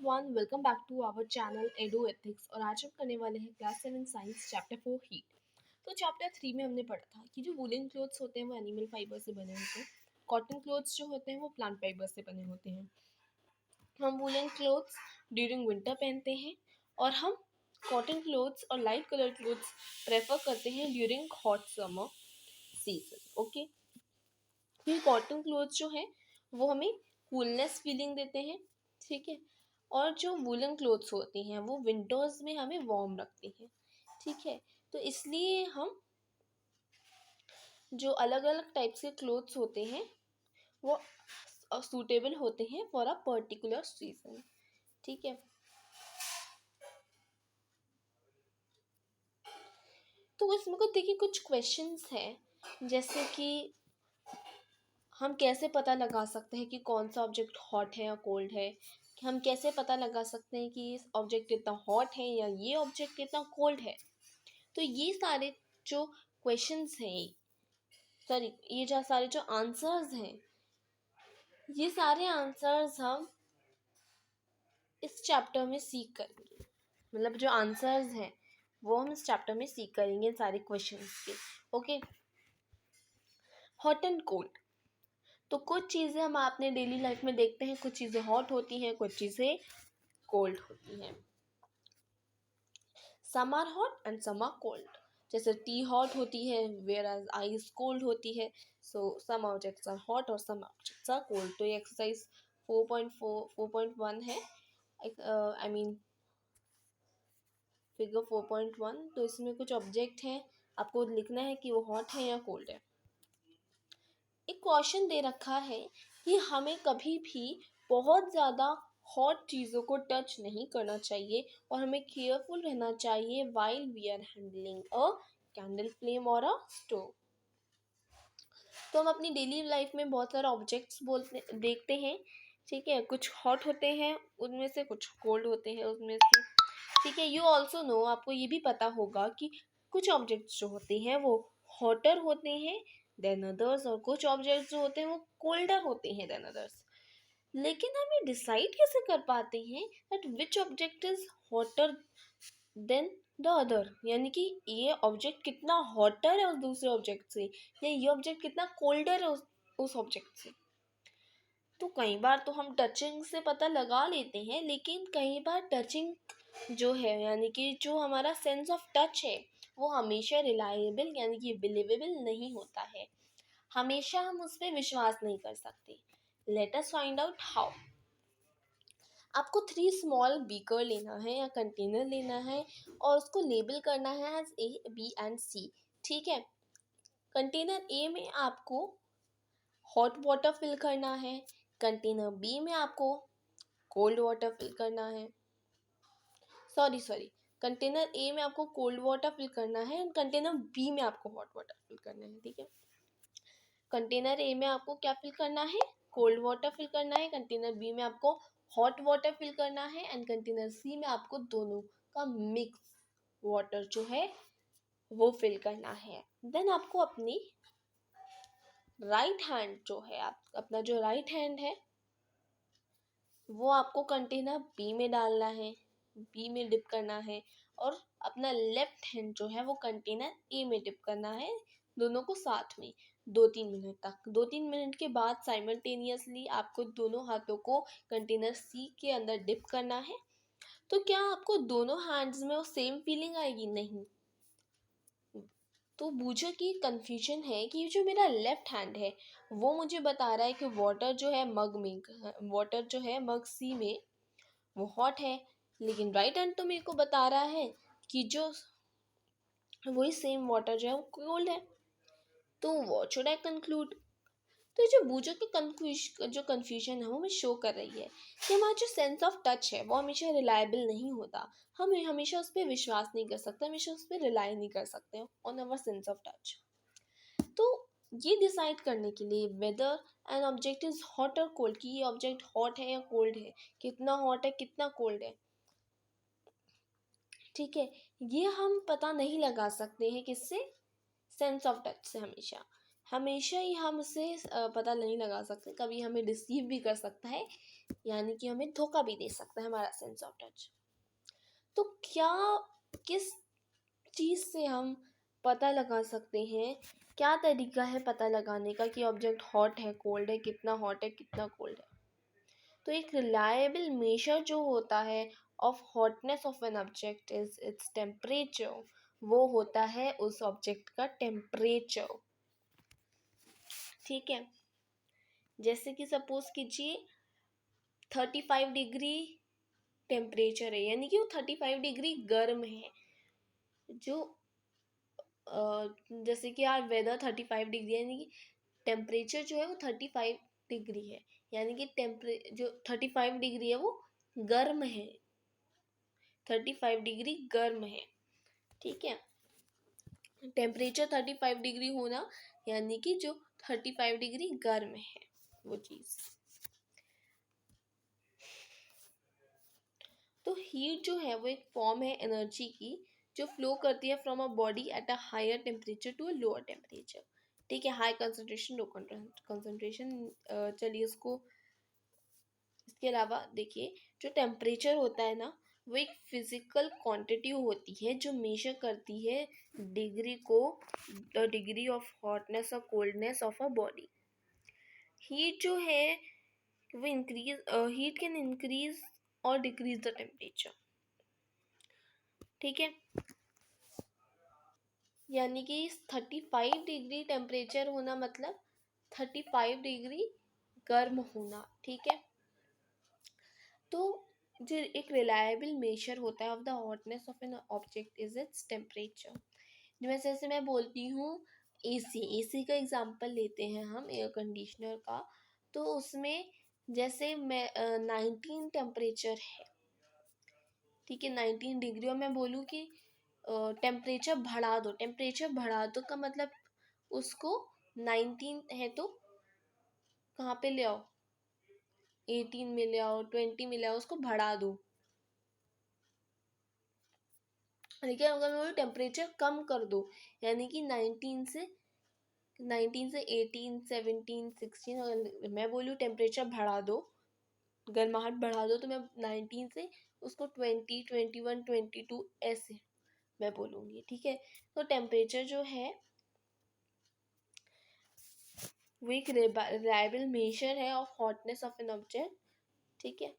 Everyone, welcome back to our channel Edo Ethics. और आज हम करने वाले हैं क्लास 7 साइंस चैप्टर 4 हीट। तो चैप्टर 3 में हमने पढ़ा था कि जो वुलन क्लोथ्स होते हैं वो एनिमल फाइबर से बने होते हैं, कॉटन क्लोथ्स जो होते हैं वो प्लांट फाइबर से बने होते हैं। हम वुलन क्लोथ्स ड्यूरिंग विंटर पहनते हैं और हम कॉटन क्लोथ्स और लाइट कलर क्लोथ्स प्रेफर करते हैं during hot summer season. Okay, फिर कॉटन क्लोथ्स जो है वो हमें कूलनेस फीलिंग देते हैं, ठीक है। और जो वुलन क्लोथ्स होती हैं वो विंटर्स में हमें वार्म रखती हैं, ठीक है। तो इसलिए हम जो अलग अलग टाइप्स के क्लोथ्स होते हैं वो सूटेबल होते हैं फॉर अ पर्टिकुलर सीजन, ठीक है। तो इसमें को देखिए कुछ क्वेश्चंस हैं, जैसे कि हम कैसे पता लगा सकते हैं कि कौन सा ऑब्जेक्ट हॉट है या कोल्ड है। कि हम कैसे पता लगा सकते हैं कि इस ऑब्जेक्ट कितना हॉट है या ये ऑब्जेक्ट कितना कोल्ड है। तो ये सारे जो क्वेश्चंस हैं, सॉरी ये जो सारे जो आंसर्स हैं, ये सारे आंसर्स हम इस चैप्टर में सीख करेंगे। मतलब जो आंसर्स हैं वो हम इस चैप्टर में सीख करेंगे सारे क्वेश्चंस के। Okay, hot and cold. तो कुछ चीज़ें हम अपने डेली लाइफ में देखते हैं, कुछ चीज़ें हॉट होती हैं, कुछ चीज़ें कोल्ड होती हैं। Some are hot and some are cold. जैसे टी हॉट होती है वेयर एज आइस कोल्ड होती है। So some objects are hot और सम ऑब्जेक्ट्स आर कोल्ड। तो ये एक्सरसाइज 4.1 है, आई मीन फिगर 4.1। तो इसमें कुछ ऑब्जेक्ट हैं, आपको लिखना है कि वो हॉट है या कोल्ड है। एक क्वेश्चन दे रखा है कि हमें कभी भी बहुत ज़्यादा हॉट चीज़ों को टच नहीं करना चाहिए और हमें केयरफुल रहना चाहिए while we are handling a candle flame और अ स्टोव। तो हम अपनी डेली लाइफ में बहुत सारे ऑब्जेक्ट्स बोलते देखते हैं, ठीक है। कुछ हॉट होते हैं उनमें से, कुछ कोल्ड होते हैं उसमें से, ठीक है। यू ऑल्सो नो, आपको ये भी पता होगा कि कुछ ऑब्जेक्ट्स जो होते हैं वो हॉटर होते हैं देन अदर्स और कुछ ऑब्जेक्ट्स जो होते हैं वो कोल्डर होते हैं देन अदर्स। लेकिन हम ये डिसाइड कैसे कर पाते हैं that which object is hotter then the other, यानी कि ये ऑब्जेक्ट कितना हॉटर है उस दूसरे ऑब्जेक्ट से या ये ऑब्जेक्ट कितना कोल्डर है उस ऑब्जेक्ट से। तो कई बार तो हम टचिंग से पता लगा लेते हैं, लेकिन कई बार टचिंग जो है यानी कि जो हमारा सेंस ऑफ टच है वो हमेशा रिलायबल यानी कि बिलीवेबल नहीं होता है। हमेशा हम उस पर विश्वास नहीं कर सकते। Let us find out how. आपको 3 स्मॉल बीकर लेना है या कंटेनर लेना है और उसको लेबल करना है एज ए बी एंड सी, ठीक है। कंटेनर ए में आपको हॉट वाटर फिल करना है, कंटेनर बी में आपको कोल्ड वाटर फिल करना है। सॉरी, कंटेनर ए में आपको कोल्ड वाटर फिल करना है एंड कंटेनर बी में आपको हॉट वाटर फिल करना है, ठीक है। कंटेनर ए में आपको क्या फिल करना है, कोल्ड वाटर फिल करना है। कंटेनर बी में आपको हॉट वाटर फिल करना है एंड कंटेनर सी में आपको दोनों का मिक्स वाटर जो है वो फिल करना है। देन आपको अपनी राइट हैंड जो है, आप अपना जो राइट हैंड है वो आपको कंटेनर बी में डालना है, बी में डिप करना है। और अपना लेफ्ट हैंड जो है वो कंटेनर ए में डिप करना है, दोनों को साथ में 2-3 मिनट तक। 2-3 मिनट के बाद साइमल्टेनियसली आपको दोनों हाथों को कंटेनर सी के अंदर डिप करना है। तो क्या आपको दोनों हैंड्स में वो सेम फीलिंग आएगी? नहीं। तो बूझो कि कंफ्यूजन है कि जो मेरा लेफ्ट हैंड है वो मुझे बता रहा है कि वाटर जो है मग में, वाटर जो है मग सी में वो हॉट है, लेकिन राइट हैंड तो मेरे को बता रहा है कि जो वही सेम वाटर जो है वो कोल्ड है। तो व्हाट शुड आई कंक्लूड। तो जो बूझो की जो कंफ्यूजन है वो हमें शो कर रही है कि हमारा जो सेंस ऑफ टच है वो हमेशा रिलायबल नहीं होता। हम हमेशा उस पर विश्वास नहीं कर सकते, हमेशा उस पर रिलाई नहीं कर सकते on our sense of touch. तो ये डिसाइड करने के लिए whether an object is hot और कोल्ड, कि ये ऑब्जेक्ट हॉट है या कोल्ड है, कितना हॉट है कितना कोल्ड है, ठीक है, ये हम पता नहीं लगा सकते हैं किससे, सेंस ऑफ टच से हमेशा। हमेशा ही हम उसे पता नहीं लगा सकते, कभी हमें डिसीव भी कर सकता है, यानी कि हमें धोखा भी दे सकता है हमारा सेंस ऑफ टच। तो क्या, किस चीज़ से हम पता लगा सकते हैं, क्या तरीका है पता लगाने का कि ऑब्जेक्ट हॉट है कोल्ड है, कितना हॉट है कितना कोल्ड है? तो एक रिलायबल मेजर जो होता है of hotness of an object is its temperature, वो होता है उस ऑब्जेक्ट का टेम्परेचर। ठीक है, जैसे कि सपोज कीजिए 35 डिग्री टेम्परेचर है, यानी कि वो 35 डिग्री गर्म है। जो जैसे कि यार वेदर 35 डिग्री है, यानी कि टेम्परेचर जो है वो 35 डिग्री है, यानी कि जो 35 डिग्री है वो गर्म है, 35 डिग्री गर्म है। ठीक है, टेम्परेचर 35 डिग्री होना यानी कि जो 35 डिग्री गर्म है वो चीज़। तो हीट जो है वो एक फॉर्म है एनर्जी की जो फ्लो करती है from a body at a higher temperature to a lower temperature. ठीक है, हाई कंसंट्रेशन लो कंसंट्रेशन। चलिए इसके अलावा देखिए, जो टेम्परेचर होता है ना, वो एक फिजिकल क्वांटिटी होती है जो मेजर करती है डिग्री को, द डिग्री ऑफ हॉटनेस और coldness of a body. Heat जो है वो इंक्रीज, हीट कैन इंक्रीज और डिक्रीज द टेम्परेचर। ठीक है, यानी कि 35 डिग्री टेम्परेचर होना मतलब 35 डिग्री गर्म होना। ठीक है, तो जो एक रिलायबल मेजर होता है of the hotness of an object is its temperature. जैसे मैं बोलती हूँ एसी, एसी का एग्जांपल लेते हैं हम, एयर कंडीशनर का। तो उसमें जैसे मैं 19 टेम्परेचर है, ठीक है 19 डिग्री, और मैं बोलूँ कि टेम्परेचर बढ़ा दो, टेम्परेचर बढ़ा दो का मतलब उसको 19 है तो कहाँ पे ले आओ, 18 में ले आओ, 20 में ले आओ, उसको बढ़ा दो। लेकिन अगर मैं बोलूँ टेम्परेचर कम कर दो, यानी कि 19 से 18 17 16, अगर मैं बोलूँ टेम्परेचर बढ़ा दो, गर्माहट बढ़ा दो, तो मैं 19 से उसको 20 21 22 ऐसे मैं बोलूँगी। ठीक है, तो टेम्परेचर जो है वो एक रिलायबल मेजर है of hotness of an object. ठीक है,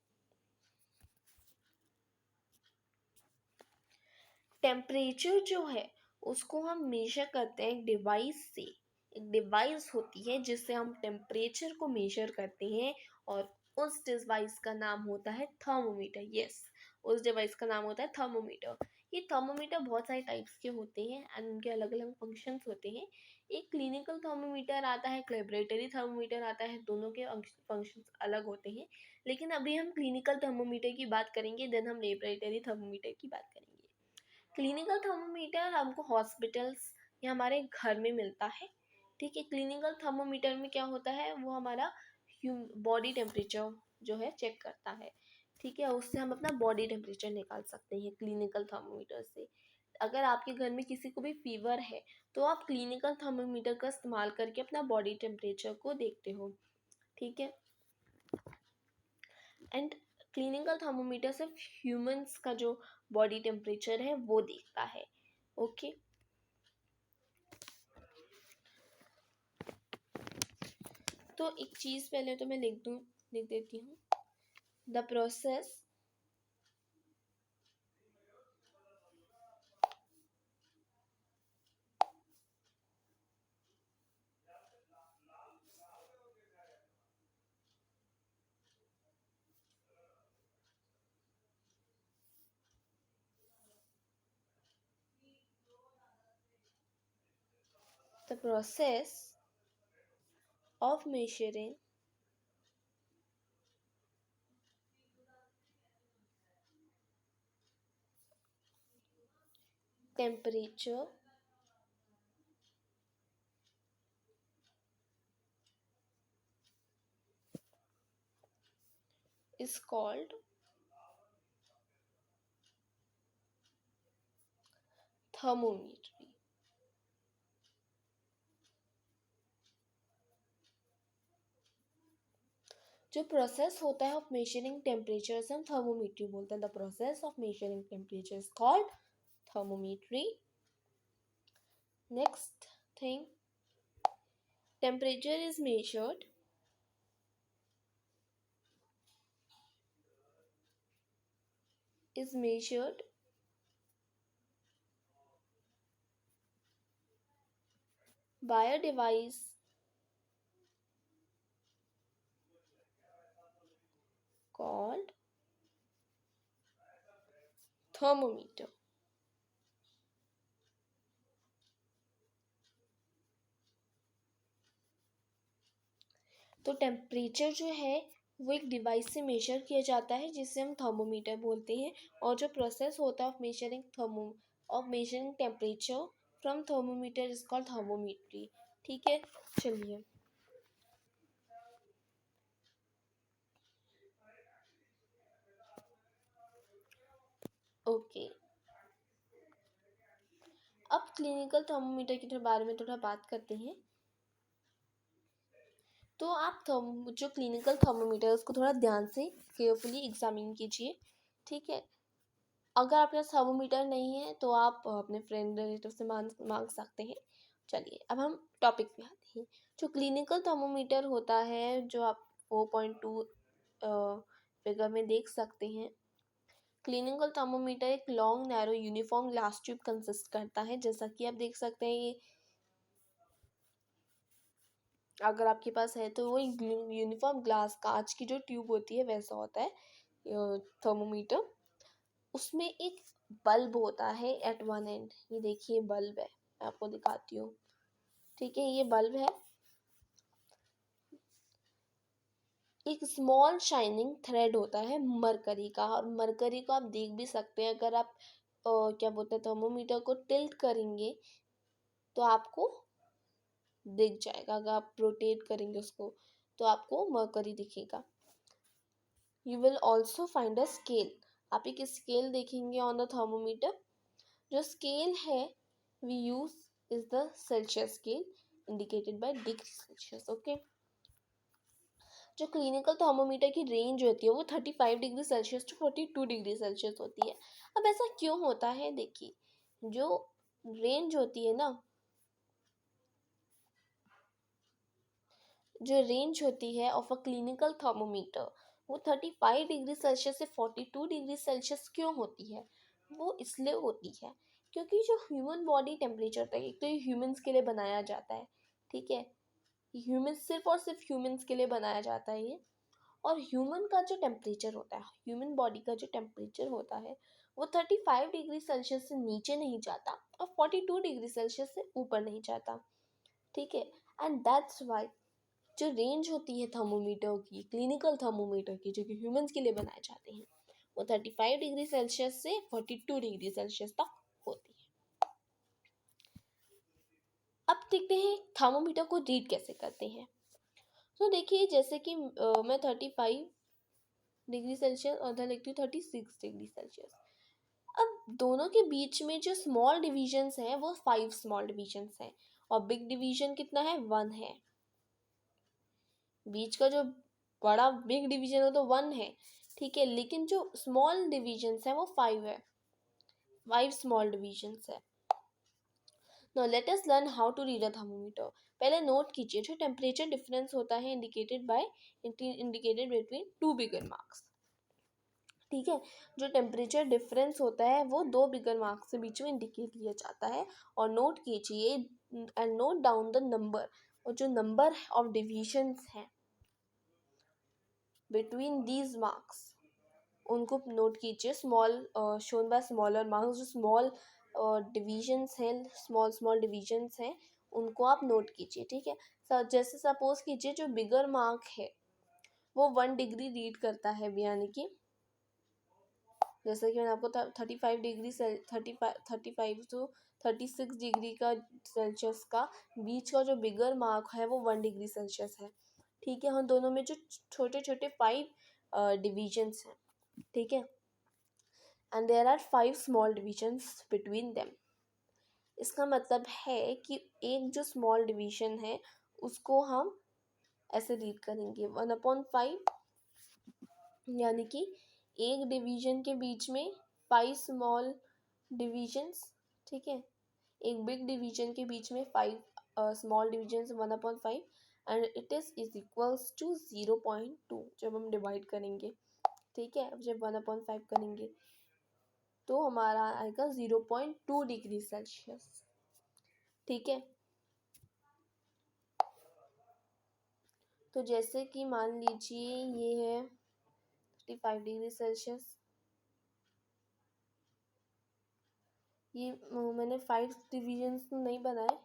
टेम्परेचर जो है उसको हम मेजर करते हैं एक डिवाइस से। एक डिवाइस होती है जिससे हम टेम्परेचर को मेजर करते हैं, और उस डिवाइस का नाम होता है थर्मोमीटर। यस, उस डिवाइस का नाम होता है थर्मोमीटर। ये थर्मोमीटर बहुत सारे टाइप्स के होते हैं एंड उनके अलग अलग फंक्शंस होते हैं। एक क्लिनिकल थर्मोमीटर आता है, एक लेबोरेटरी थर्मोमीटर आता है, दोनों के फंक्शंस अलग होते हैं। लेकिन अभी हम क्लिनिकल थर्मोमीटर की बात करेंगे, देन हम लेबोरेटरी थर्मोमीटर की बात करेंगे। क्लिनिकल थर्मोमीटर हमको हॉस्पिटल्स या हमारे घर में मिलता है। ठीक है, क्लिनिकल थर्मोमीटर में क्या होता है, वो हमारा बॉडी टेम्परेचर जो है चेक करता है। ठीक है, उससे हम अपना बॉडी टेम्परेचर निकाल सकते हैं क्लिनिकल थर्मोमीटर से। अगर आपके घर में किसी को भी फीवर है तो आप क्लिनिकल थर्मोमीटर का इस्तेमाल करके अपना बॉडी टेम्परेचर को देखते हो। ठीक है, एंड क्लिनिकल थर्मोमीटर सिर्फ ह्यूमंस का जो बॉडी टेम्परेचर है वो देखता है। ओके, तो एक चीज़ पहले तो मैं लिख देती हूँ। The process the process of measuring temperature is called thermometry। जो प्रोसेस होता है ऑफ मेजरिंग टेम्परेचर हम थर्मोमीट्री बोलते हैं. The process of measuring temperature is called thermometry. Next thing, temperature is measured by a device called thermometer. तो temperature जो है वो एक डिवाइस से मेजर किया जाता है जिसे हम थर्मोमीटर बोलते हैं. और जो प्रोसेस होता है of measuring temperature from thermometer is called thermometry. ठीक है, चलिए. ओके, अब क्लिनिकल थर्मोमीटर के बारे में थोड़ा बात करते हैं. तो आप जो क्लिनिकल थर्मोमीटर है उसको थोड़ा ध्यान से केयरफुली एग्जामिन कीजिए. ठीक है, अगर आपके पास थर्मोमीटर नहीं है तो आप अपने फ्रेंड रिलेटिव से मांग सकते हैं. चलिए, अब हम टॉपिक पे आते हैं. जो क्लिनिकल थर्मोमीटर होता है जो आप 4.2 फिगर में देख सकते हैं. क्लिनिकल थर्मोमीटर एक long narrow uniform glass tube consist करता है. जैसा कि आप देख सकते हैं, ये अगर आपके पास है तो वो यूनिफॉर्म ग्लास कांच की जो ट्यूब होती है वैसा होता है थर्मोमीटर. उसमें एक बल्ब होता है एट वन एंड. ये देखिए बल्ब है, मैं आपको दिखाती हूँ. ठीक है, ये बल्ब है. एक स्मॉल शाइनिंग थ्रेड होता है मरकरी का, और मरकरी को आप देख भी सकते हैं. अगर आप क्या बोलते हैं थर्मोमीटर को टिल्ट करेंगे तो आपको दिख जाएगा. अगर आप रोटेट करेंगे उसको तो आपको मरकरी दिखेगा. You will also find a scale. आप एक स्केल देखेंगे ऑन द थर्मोमीटर. जो स्केल है we use is the Celsius scale indicated by degree Celsius. Okay, जो क्लिनिकल थर्मोमीटर की रेंज होती है वो 35 degree Celsius to 42 degree Celsius होती है. अब ऐसा क्यों होता है? देखिए, जो रेंज होती है ना, जो रेंज होती है ऑफ अ क्लिनिकल थर्मोमीटर वो 35 डिग्री सेल्सियस से 42 डिग्री सेल्सियस क्यों होती है? वो इसलिए होती है क्योंकि जो ह्यूमन बॉडी टेम्परेचर था, एक तो ये ह्यूमंस के लिए बनाया जाता है. ठीक है, ह्यूमंस सिर्फ और सिर्फ ह्यूमंस के लिए बनाया जाता है ये. और ह्यूमन का जो टेम्परेचर होता है, ह्यूमन बॉडी का जो टेम्परेचर होता है वो 35 डिग्री सेल्सियस से नीचे नहीं जाता और 42 डिग्री सेल्सियस से ऊपर नहीं जाता. ठीक है, एंड दैट्स वाई जो रेंज होती है थर्मोमीटर की, क्लिनिकल थर्मोमीटर की, जो कि ह्यूमंस के लिए बनाए जाते हैं, वो 35 डिग्री सेल्सियस से 42 डिग्री सेल्सियस तक होती है. अब देखते हैं थर्मोमीटर को रीड कैसे करते हैं. तो देखिए, जैसे कि मैं 35 डिग्री सेल्सियस और उधर लिखती हूँ 36 डिग्री सेल्सियस. अब दोनों के बीच में जो स्मॉल डिविजन्स हैं वो 5 स्मॉल डिविजन्स हैं और बिग डिवीजन कितना है? 1 है. बीच का जो बड़ा बिग डिवीजन है तो 1 है. ठीक है, लेकिन जो स्मॉल डिविजन्स हैं वो 5 है. 5 स्मॉल डिविजन्स है. Now let us learn how to read a thermometer. पहले नोट कीजिए जो टेम्परेचर डिफरेंस होता है indicated between two bigger marks. ठीक है, जो टेम्परेचर डिफरेंस होता है वो दो बिगर मार्क्स के बीच में इंडिकेट किया जाता है. और नोट कीजिए and note down the number. और जो नंबर ऑफ डिविजन्स हैं बिटवीन दीज मार्क्स उनको नोट कीजिए. Small shown by smaller marks, जो स्मॉल डिविजन्स हैं, स्मॉल स्मॉल डिविजन्स हैं, उनको आप नोट कीजिए. ठीक है, जैसे सपोज कीजिए जो बिगर मार्क है वो 1 डिग्री रीड करता है, यानी कि जैसे कि मैंने आपको 35 डिग्री 35 टू 36 डिग्री का सेल्सियस का बीच का जो बिगर मार्क है वो 1 डिग्री सेल्सियस है. ठीक है, हम दोनों में जो छोटे छोटे 5 डिविजन्स हैं. ठीक है, and there are 5 small divisions between them. इसका मतलब है कि एक जो स्मॉल डिवीजन है उसको हम ऐसे रीड करेंगे 1/5 यानी कि एक डिवीजन के बीच में 5 स्मॉल डिविजन्स, ठीक है। एक बिग डिवीजन के बीच में 5 small divisions 1/5 and it is equals to 0.2 जब हम डिवाइड करेंगे, ठीक है। जब 1/5 करेंगे तो हमारा आएगा 0.2 डिग्री सेल्सियस, ठीक है। तो जैसे कि मान लीजिए ये है 35 डिग्री सेल्सियस, ये मैंने 5 डिविजन्स नहीं बनाए,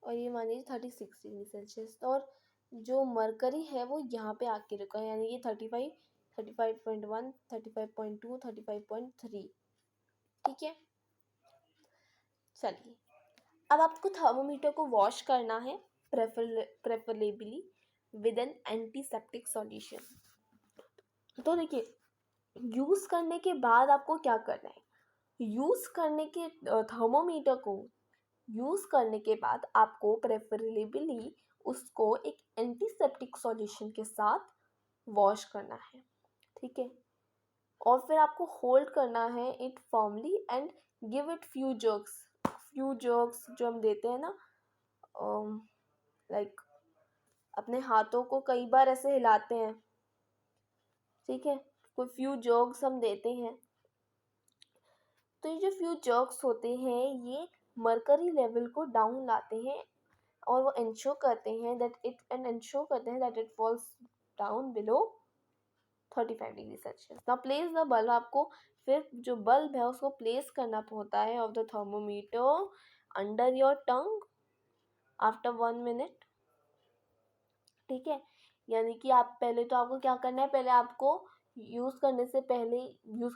और ये मान लीजिए 36 डिग्री सेल्सियस। और जो मरकरी है वो यहाँ पे आके रुका है, यानी कि 35, 35.1, 35.2, 35.3, ठीक है। चलिए अब आपको थर्मोमीटर को वॉश करना है, preferably with N antiseptic solution. तो देखिए, यूज़ करने के बाद आपको क्या करना है, यूज़ करने के थर्मोमीटर को यूज़ करने के बाद आपको प्रेफरेबली उसको एक एंटीसेप्टिक सॉल्यूशन के साथ वॉश करना है, ठीक है। और फिर आपको होल्ड करना है it firmly and give it few jerks जो हम देते हैं ना, लाइक अपने हाथों को कई बार ऐसे हिलाते हैं, ठीक है। कोई फ्यू जर्क्स हम देते हैं। तो ये जो फ्यू जर्क्स होते हैं ये मरकरी लेवल को डाउन लाते हैं और वो इंश्योर करते हैं that it falls down below 35 degree Celsius. Now place the bulb, आपको फिर जो बल्ब है उसको प्लेस करना होता है of the thermometer under your tongue after 1 minute, ठीक है। यानी कि आप पहले तो आपको क्या करना है, पहले आपको यूज़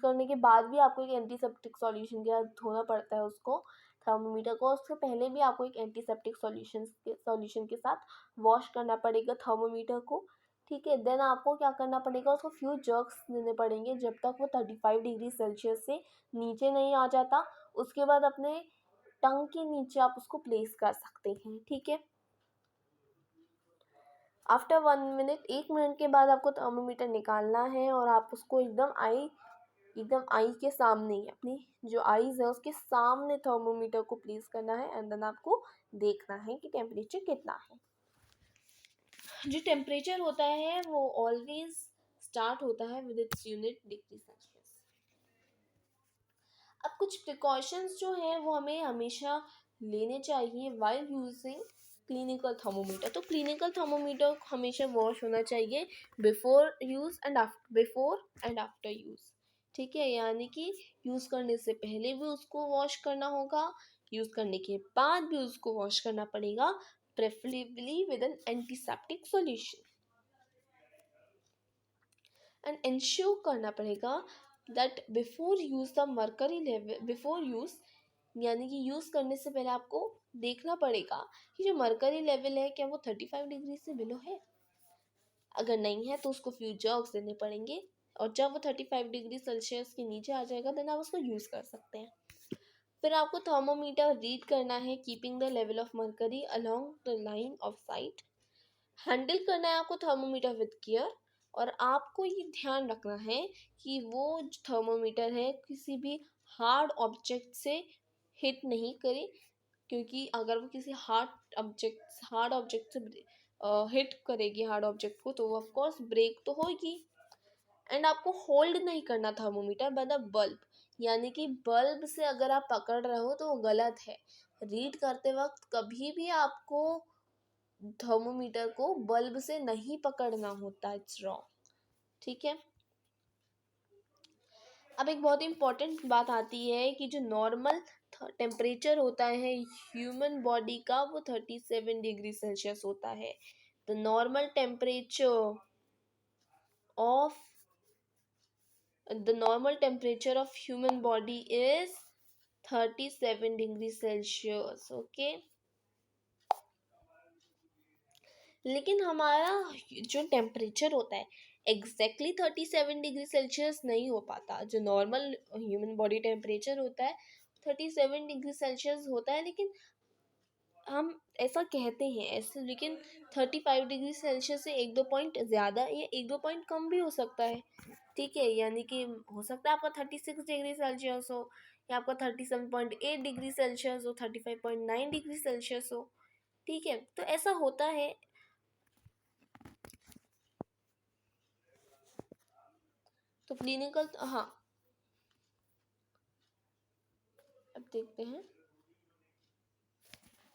करने के बाद भी आपको एक एंटीसेप्टिक सॉल्यूशन के साथ धोना पड़ता है उसको, थर्मोमीटर को। उससे पहले भी आपको एक एंटीसेप्टिक सॉल्यूशन के साथ वॉश करना पड़ेगा थर्मोमीटर को, ठीक है। देन आपको क्या करना पड़ेगा, उसको फ्यू जर्क्स देने पड़ेंगे जब तक वो 35 डिग्री सेल्सियस से नीचे नहीं आ जाता। उसके बाद अपने टंग के नीचे आप उसको प्लेस कर सकते हैं, ठीक है। आफ्टर 1 मिनट, 1 मिनट के बाद आपको थर्मोमीटर निकालना है और आप उसको एकदम आई के सामने, अपनी जो आईज है उसके सामने थर्मोमीटर को प्लेस करना है एंड देन आपको देखना है कि टेम्परेचर कितना है। जो टेम्परेचर होता है वो ऑलवेज स्टार्ट होता है with its unit degree Celsius. अब कुछ प्रिकॉशंस जो हैं वो हमें हमेशा लेने चाहिए वाइल यूजिंग क्लिनिकल थर्मोमीटर। तो क्लिनिकल थर्मोमीटर हमेशा वॉश होना चाहिए बिफोर एंड आफ्टर यूज़, ठीक है। यानी कि यूज़ करने से पहले भी उसको वॉश करना होगा, यूज़ करने के बाद भी उसको वॉश करना पड़ेगा, preferably with N antiseptic solution. And ensure करना पड़ेगा that before use the mercury level, before use यानी कि यूज़ करने से पहले आपको देखना पड़ेगा कि जो मरकरी लेवल है क्या वो 35 डिग्री से बिलो है। अगर नहीं है तो उसको फ्यू जर्क्स देने पड़ेंगे और जब वो 35 डिग्री सेल्सियस के नीचे आ जाएगा देन आप उसको यूज़ कर सकते हैं। फिर आपको थर्मोमीटर रीड करना है keeping the level of mercury along the line of site. Handle करना है आपको थर्मोमीटर विद केयर और आपको ये ध्यान रखना है कि वो जो थर्मोमीटर है किसी भी हार्ड ऑब्जेक्ट से हिट नहीं करे, क्योंकि अगर वो किसी हार्ड ऑब्जेक्ट से हिट करेगी हार्ड ऑब्जेक्ट को तो वो ऑफ कोर्स ब्रेक तो होगी। एंड आपको होल्ड नहीं करना थर्मोमीटर बाय द बल्ब, यानी कि बल्ब से अगर आप पकड़ रहे हो तो वो गलत है। रीड करते वक्त कभी भी आपको थर्मोमीटर को बल्ब से नहीं पकड़ना होता, इट्स रॉन्ग, ठीक है। अब एक बहुत इंपॉर्टेंट बात आती है कि जो नॉर्मल टेम्परेचर होता है ह्यूमन बॉडी का वो 37 डिग्री सेल्सियस होता है। The normal temperature of human body is 37 degree Celsius, okay. लेकिन हमारा जो टेम्परेचर होता है एग्जैक्टली 37 डिग्री सेल्सियस नहीं हो पाता। जो नॉर्मल ह्यूमन बॉडी टेम्परेचर होता है 37 डिग्री सेल्सियस होता है, लेकिन हम ऐसा कहते हैं ऐसे, लेकिन 35 डिग्री सेल्सियस से एक दो पॉइंट ज़्यादा या एक दो पॉइंट कम भी हो सकता है। ठीक है, यानी कि हो सकता है आपका 36 डिग्री सेल्सियस हो, या आपका 37.8 डिग्री सेल्सियस हो, 35.9 डिग्री सेल्सियस हो। ठीक है, तो ऐसा होता है। तो क्लिनिकल, हाँ, अब देखते हैं।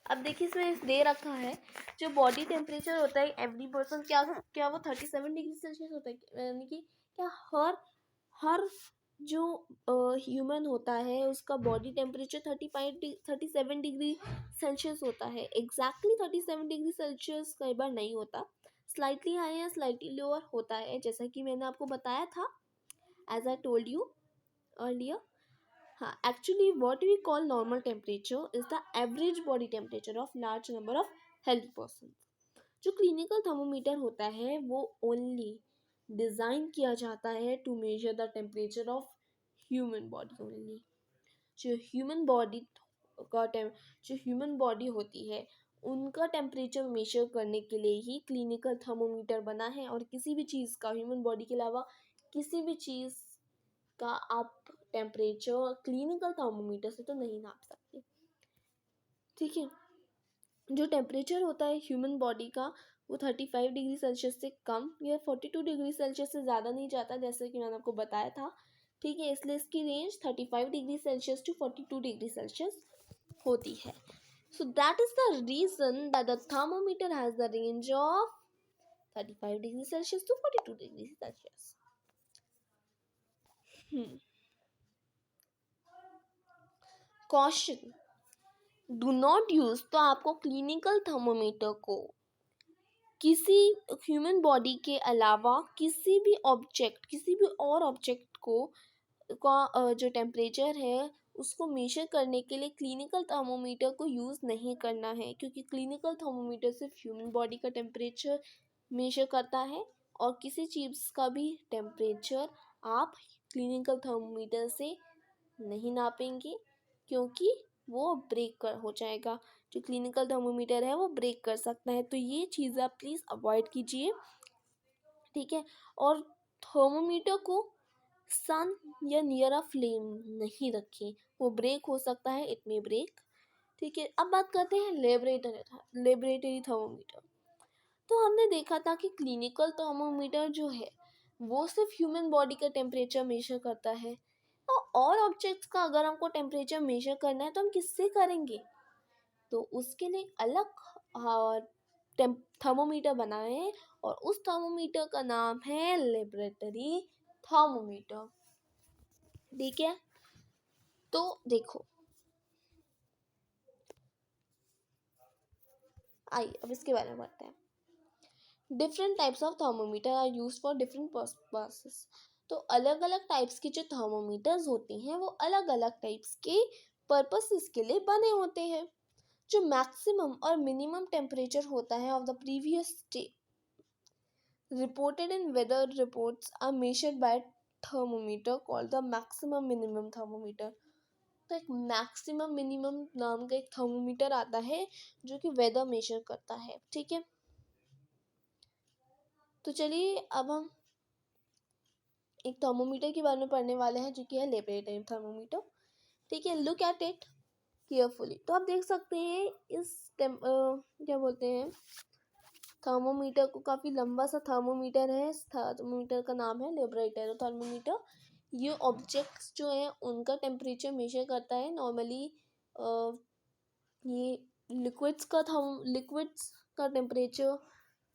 अब देखिए इसमें दे रखा है जो बॉडी टेम्परेचर होता है एवरी पर्सन, क्या क्या वो 37 डिग्री सेल्सियस होता है, यानी कि क्या हर हर जो ह्यूमन होता है उसका बॉडी टेम्परेचर 37 डिग्री सेल्सियस होता है। एग्जैक्टली 37 डिग्री सेल्सियस कई बार नहीं होता, स्लाइटली हाई या स्लाइटली लोअर होता है, जैसा कि मैंने आपको बताया था, as I told you earlier. हाँ, actually what we call normal temperature is the average body temperature of large number of healthy person. जो क्लिनिकल थर्मोमीटर होता है वो ओनली डिज़ाइन किया जाता है to measure the temperature of human body only. जो human body का जो ह्यूमन बॉडी होती है उनका टेम्परेचर मेजर करने के लिए ही क्लिनिकल थर्मोमीटर बना है, और किसी भी चीज़ का ह्यूमन बॉडी के अलावा किसी भी चीज़ का आप टेम्परेचर क्लिनिकल थर्मोमीटर से तो नहीं नाप सकते। ठीक है, जो टेम्परेचर होता है ह्यूमन बॉडी का वो 35 डिग्री सेल्सियस से कम या 42 डिग्री सेल्सियस से ज़्यादा नहीं जाता, जैसे कि मैंने आपको बताया था। ठीक है, इसलिए इसकी range 35 degree Celsius to 42 degree Celsius होती है। So that is the reason that the thermometer has the range of 35 degree Celsius to 42 degree Celsius. Caution, do not use, तो आपको क्लिनिकल थर्मोमीटर को किसी ह्यूमन बॉडी के अलावा किसी भी ऑब्जेक्ट, किसी भी और ऑब्जेक्ट को का जो टेम्परेचर है उसको मेजर करने के लिए क्लिनिकल थर्मोमीटर को यूज़ नहीं करना है, क्योंकि क्लिनिकल थर्मोमीटर सिर्फ ह्यूमन बॉडी का टेम्परेचर मेजर करता है, और किसी चीज़ का भी टेम्परेचर आप क्लिनिकल थर्मोमीटर से नहीं नापेंगे, क्योंकि वो ब्रेक कर हो जाएगा। जो क्लिनिकल थर्मोमीटर है वो ब्रेक कर सकता है, तो ये चीज़ आप प्लीज़ अवॉइड कीजिए। ठीक है, और थर्मोमीटर को सन या नियर अ फ्लेम नहीं रखें, वो ब्रेक हो सकता है, इट मे ब्रेक। ठीक है, अब बात करते हैं लेबोरेटरी थर्मोमीटर। तो हमने देखा था कि क्लिनिकल थर्मोमीटर जो है वो सिर्फ ह्यूमन बॉडी का टेम्परेचर मेजर करता है, और ऑब्जेक्ट्स का अगर हमको टेम्परेचर मेजर करना है तो हम किससे करेंगे, तो उसके लिए अलग थर्मोमीटर बनाए हैं, और उस थर्मोमीटर का नाम है लेबोरेटरी थर्मोमीटर। ठीक है, तो देखो, आइए अब इसके बारे में बढ़ते हैं। Different types of thermometer are use for different purposes. तो अलग अलग टाइप्स के जो थर्मोमीटर्स होते हैं वो अलग अलग टाइप्स के पर्पसेस के लिए बने होते हैं। जो मैक्सिमम और मिनिमम टेम्परेचर होता है of the previous day reported in weather reports are measured by thermometer called the maximum minimum thermometer। तो एक मैक्सिमम मिनिमम नाम का एक थर्मोमीटर आता है जो कि वेदर मेजर करता है। ठीक है, तो चलिए अब हम एक थर्मोमीटर के बारे में पढ़ने वाले हैं जो कि है लेबोरेटरी थर्मोमीटर। ठीक है, लुक एट इट केयरफुली। तो आप देख सकते हैं इस क्या बोलते हैं थर्मोमीटर को, काफ़ी लंबा सा थर्मोमीटर है। इस थर्मोमीटर का नाम है लेबोरेटरी थर्मोमीटर। ये ऑब्जेक्ट्स जो हैं उनका टेम्परेचर मेजर करता है। नॉर्मली ये लिक्विड्स का टेम्परेचर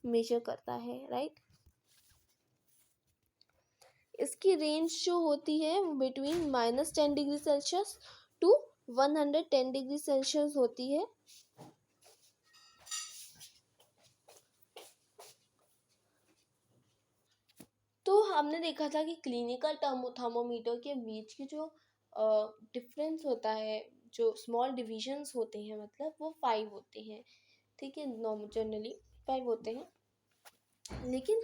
मेजर करता है, राइट। इसकी रेंज जो होती है between -10 degree Celsius to 110 degree Celsius होती है। तो हमने देखा था कि क्लिनिकल थर्मोमीटर के बीच की जो डिफरेंस होता है, जो स्मॉल डिविजन्स होते हैं, मतलब वो 5 होते हैं। ठीक है, नॉर्मल जनरली 5 होते हैं, लेकिन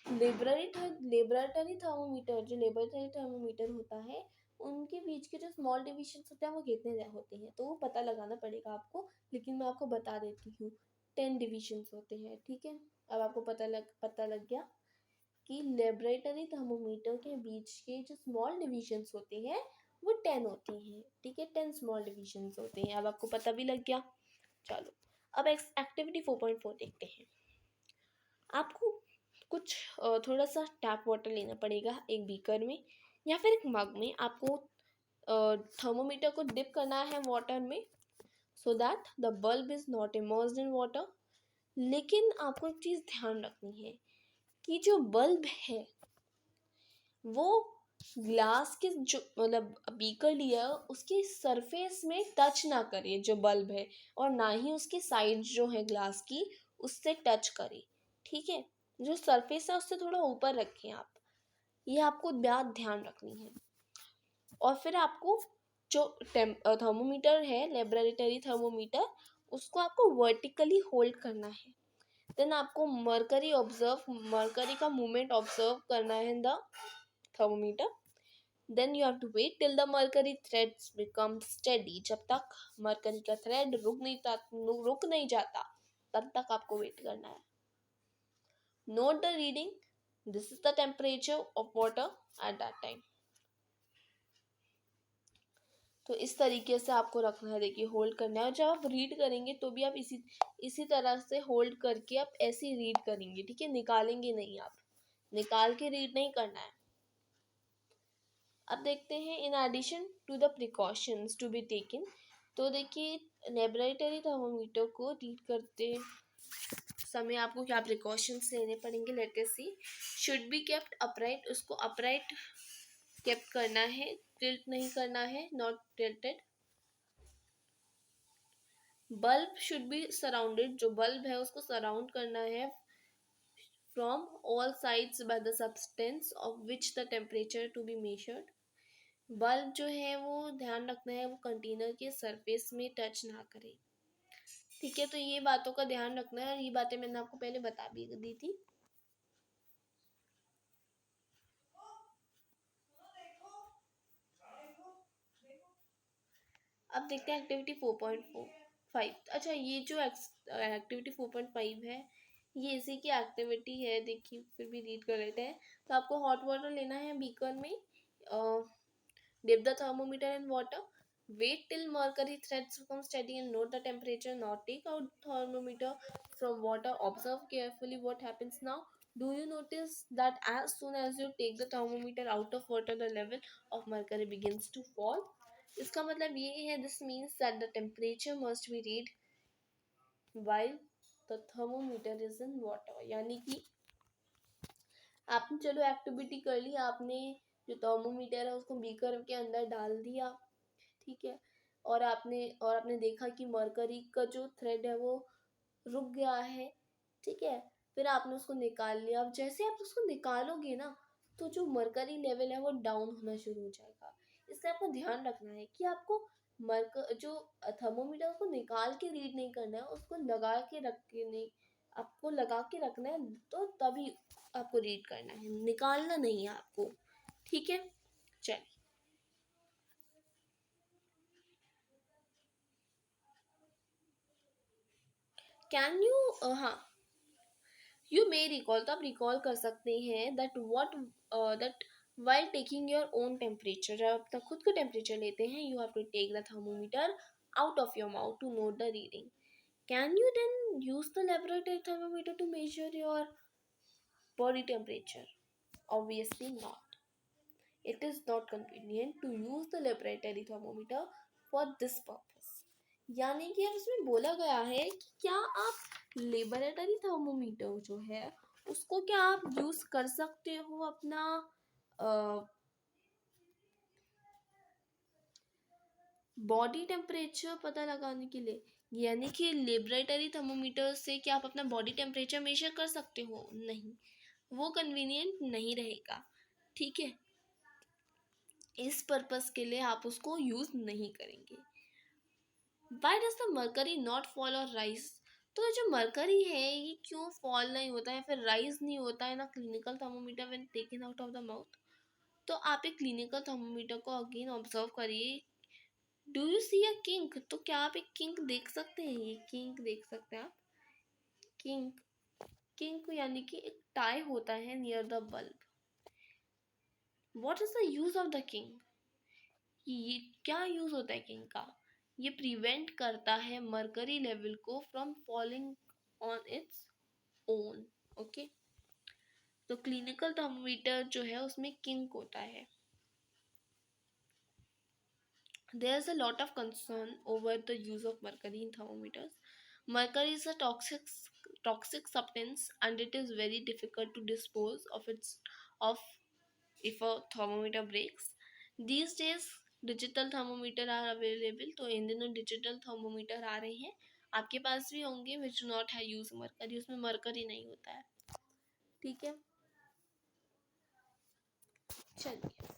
लेबोरेटरी थर्मोमीटर, जो लेबोरेटरी थर्मोमीटर होता है, उनके बीच के जो स्मॉल डिविजन्स होते हैं वो कितने होते हैं, तो वो पता लगाना पड़ेगा आपको। लेकिन मैं आपको बता देती हूँ, 10 डिविजन्स होते हैं। ठीक है, अब आपको पता लग गया कि लेबोरेटरी थर्मोमीटर के बीच के जो स्मॉल डिविजन्स होते हैं वो 10 होते हैं। ठीक है, 10 स्मॉल डिविजन्स होते हैं। अब आपको पता भी लग गया। चलो, अब एक्टिविटी 4.4 देखते हैं। आपको कुछ थोड़ा सा टैप वाटर लेना पड़ेगा एक बीकर में या फिर एक मग में। आपको थर्मोमीटर को डिप करना है वाटर में, so that the bulb is not immersed in water. लेकिन आपको एक चीज़ ध्यान रखनी है कि जो बल्ब है वो ग्लास के जो मतलब बीकर लिया उसके सरफेस में टच ना करे जो बल्ब है, और ना ही उसकी साइड जो है ग्लास की उससे टच करे। ठीक है, जो सरफेस है उससे थोड़ा ऊपर रखें आप, ये आपको बात ध्यान रखनी है। और फिर आपको जो थर्मोमीटर है, लेबोरेटरी थर्मोमीटर, उसको आपको वर्टिकली होल्ड करना है। देन आपको मरकरी का मूवमेंट ऑब्जर्व करना है in the thermometer. Then you have to wait till the mercury threads become steady. जब तक मरकरी का थ्रेड रुक नहीं जाता तब तक आपको वेट करना है। Note the reading. This is the temperature of water at that time. तो इस तरीके से आपको रखना है, देखिए होल्ड करना है। और जब आप रीड करेंगे तो भी आप इसी तरह से होल्ड करके आप ऐसे ही रीड करेंगे। ठीक है, निकालेंगे नहीं, आप निकाल के रीड नहीं करना है। अब देखते हैं in addition to the precautions to be taken. तो देखिए लेबोरेटरी थर्मोमीटर को रीड करते समय आपको क्या प्रिकॉशंस लेने पड़ेंगे। Let us see. Should be kept upright, उसको अपराइट केप्ट करना है, टिल्ट नहीं करना है, not tilted. Bulb should be surrounded, जो बल्ब है उसको सराउंड करना है from all sides by the substance of which the temperature to be measured. Bulb जो है वो ध्यान रखना है वो कंटेनर के सरफेस में टच ना करे। ठीक है, तो ये बातों का ध्यान रखना है, और ये बातें मैंने आपको पहले बता भी दी थी। अब देखते हैं एक्टिविटी 4.5। अच्छा, ये जो एक्टिविटी 4.5 है ये इसी की एक्टिविटी है। देखिए फिर भी रीड कर लेते हैं। तो आपको हॉट वाटर लेना है बीकर में, dip the thermometer in water, wait till mercury threads become steady and note the temperature. Now take out thermometer from water, observe carefully what happens now. Do you notice that as soon as you take the thermometer out of water the level of mercury begins to fall? इसका मतलब ये है, this means that the temperature must be read while the thermometer is in water। यानी कि आपने चलो activity कर ली, आपने जो थर्मोमीटर है उसको बीकर के अंदर डाल दिया। ठीक है, और आपने देखा कि मरकरी का जो थ्रेड है वो रुक गया है। ठीक है, फिर आपने उसको निकाल लिया। अब जैसे आप उसको निकालोगे ना तो जो मरकरी लेवल है वो डाउन होना शुरू हो जाएगा। इसलिए आपको ध्यान रखना है कि आपको जो थर्मोमीटर उसको निकाल के रीड नहीं करना है, उसको लगा के रख के नहीं, आपको लगा के रखना है, तो तभी आपको रीड करना है, निकालना नहीं है आपको। ठीक है, चलिए। कैन यू हाँ, यू मे रिकॉल, तो आप रिकॉल कर सकते हैं that while taking your own temperature, जब आप अपना खुद का टेम्परेचर लेते हैं, you have to take the thermometer out of your mouth to note the reading. Can you then use the laboratory thermometer to measure your body temperature? Obviously not. It is not convenient to use the laboratory thermometer for this purpose। यानी कि अब इसमें बोला गया है कि क्या आप लेबोरेटरी थर्मोमीटर जो है उसको क्या आप यूज कर सकते हो अपना बॉडी टेम्परेचर पता लगाने के लिए। यानी कि लेबोरेटरी थर्मोमीटर से क्या आप अपना बॉडी टेम्परेचर मेजर कर सकते हो? नहीं, वो कन्वीनियंट नहीं रहेगा। ठीक है, इस पर्पस के लिए आप उसको यूज नहीं करेंगे। Why does the mercury not fall or rise तो जो मरकरी है ये क्यों फॉल नहीं होता है, फिर राइज नहीं होता है ना clinical thermometer when taken out of the mouth? तो आप एक क्लिनिकल थर्मोमीटर को अगेन ऑब्जर्व करिए। Do you see a kink? तो क्या आप एक किंक देख सकते हैं? ये किंक देख सकते हैं आप, किंक। किंक यानी कि एक टाई होता है near the bulb. What is the use of the kink? ये क्या यूज होता है किंक का? ये प्रिवेंट करता है मरकरी लेवल को from falling on its own. Okay, तो क्लिनिकल थर्मोमीटर जो है उसमें किंक होता है। There is a lot of concern over the use of mercury in thermometers. Mercury is a toxic substance, and it is very difficult to dispose of if a thermometer breaks. These days digital thermometer are available, तो इन दिनों digital thermometer आ रहे हैं, आपके पास भी होंगे, which not है use mercury, उसमें मरकरी नहीं होता है। ठीक है, चलिए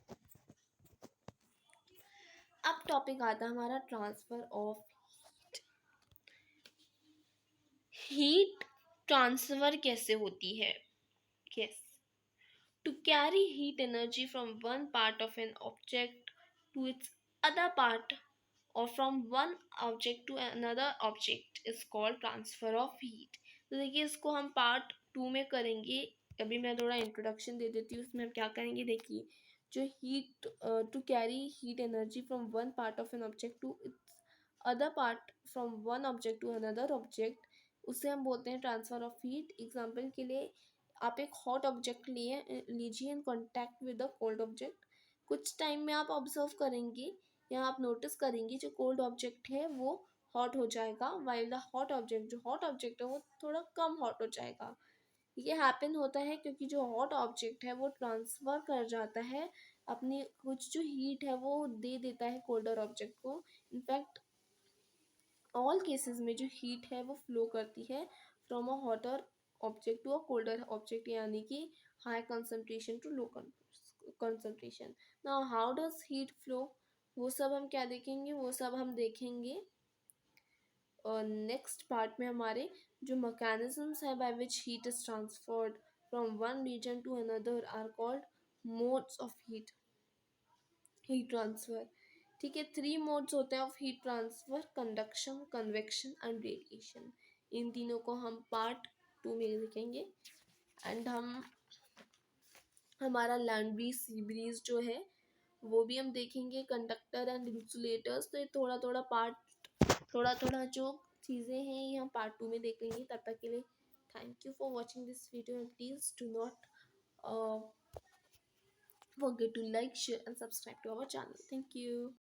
अब टॉपिक आता है हमारा ट्रांसफर ऑफ हीट। ट्रांसफर कैसे होती है? Yes, to carry heat energy from one part of an object to its other part or from one object to another object is called transfer of heat। तो देखिए इसको हम part 2 में करेंगे। अभी मैं थोड़ा इंट्रोडक्शन दे देती हूँ, उसमें हम क्या करेंगे। देखिए, जो heat to carry heat energy from one part of an object to its other part from one object to another object, उसे हम बोलते हैं ट्रांसफर ऑफ हीट। एग्जाम्पल के लिए आप एक हॉट ऑब्जेक्ट लीजिए in contact with the cold object. कुछ टाइम में आप ऑब्जर्व करेंगे या आप नोटिस करेंगे जो कोल्ड ऑब्जेक्ट है वो हॉट हो जाएगा, वाइल द हॉट ऑब्जेक्ट, जो हॉट ऑब्जेक्ट है वो थोड़ा कम हॉट हो जाएगा। ये हैपन होता है क्योंकि जो हॉट ऑब्जेक्ट है वो ट्रांसफ़र कर जाता है अपनी कुछ जो हीट है वो दे देता है कोल्डर ऑब्जेक्ट को। इनफैक्ट ऑल केसेस में जो हीट है वो फ्लो करती है from a hotter object to a colder object, यानी कि high concentration to low concentration. Now how does heat flow, वो सब हम क्या देखेंगे, वो सब हम देखेंगे और नेक्स्ट पार्ट में। हमारे जो मैकेनिज्म्स है by which heat is transferred from one region to another are called modes of heat transfer. ठीक है, 3 मोड्स होते हैं of heat transfer: conduction, convection and radiation. इन तीनों को हम पार्ट 2 में देखेंगे। एंड हमारा लैंड ब्रीज, सी ब्रीज जो है वो भी हम देखेंगे, कंडक्टर एंड इंसुलेटर्स। तो ये थोड़ा थोड़ा जो चीज़ें हैं ये हम पार्ट 2 में देख लेंगे। तब तक के लिए thank you for watching this video and please do not forget to like, share and subscribe to our channel. Thank you.